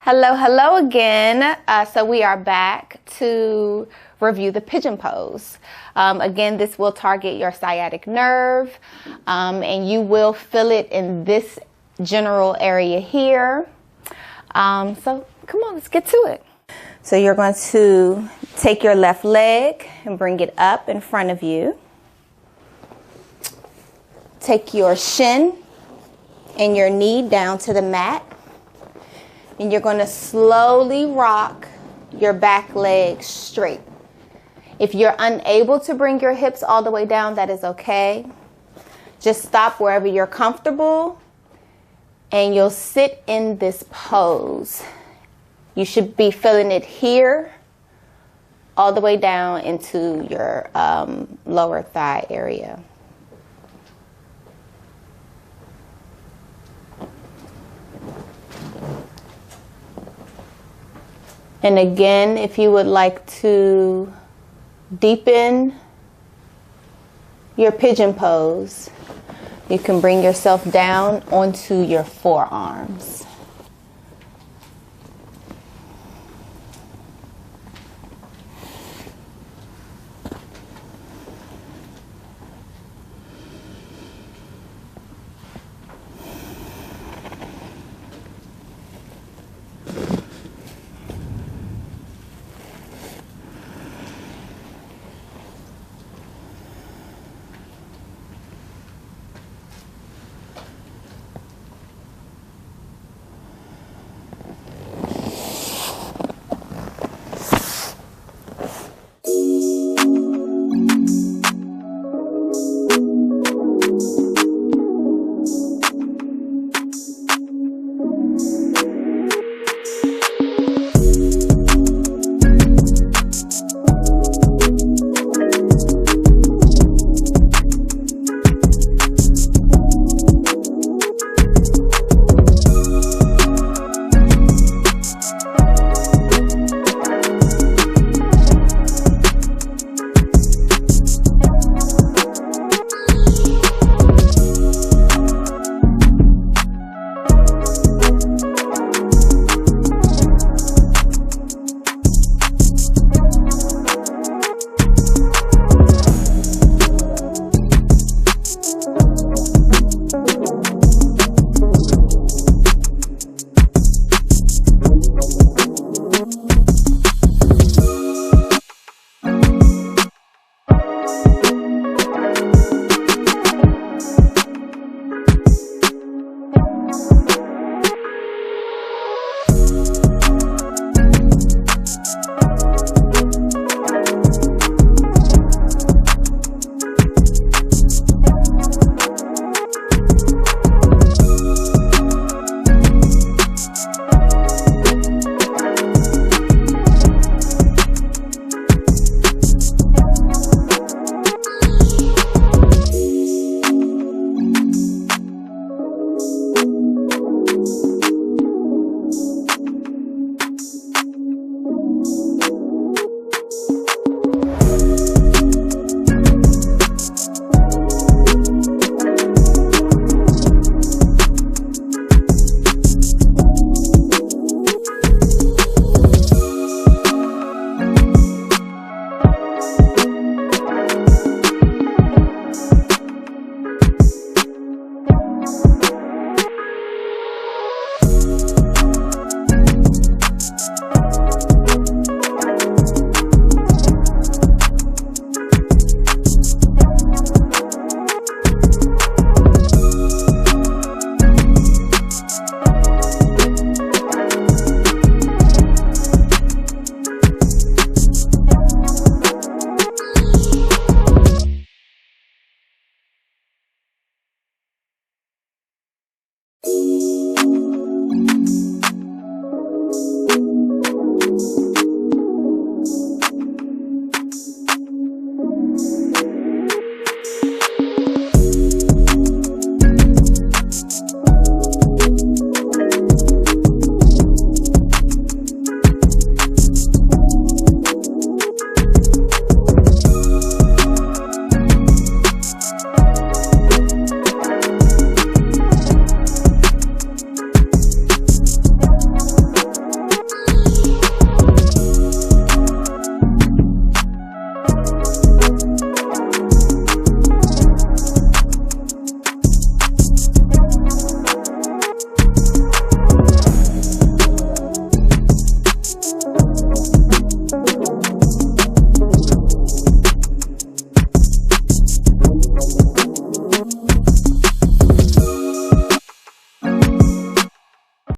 Hello again. So we are back to review the pigeon pose. Again, this will target your sciatic nerve, and you will feel it in this general area here. So come on, let's get to it. So you're going to take your left leg and bring it up in front of you. Take your shin and your knee down to the mat. And you're going to slowly rock your back leg straight. If you're unable to bring your hips all the way down, that is okay. Just stop wherever you're comfortable and you'll sit in this pose. You should be feeling it here all the way down into your lower thigh area. And again, if you would like to deepen your pigeon pose, you can bring yourself down onto your forearms.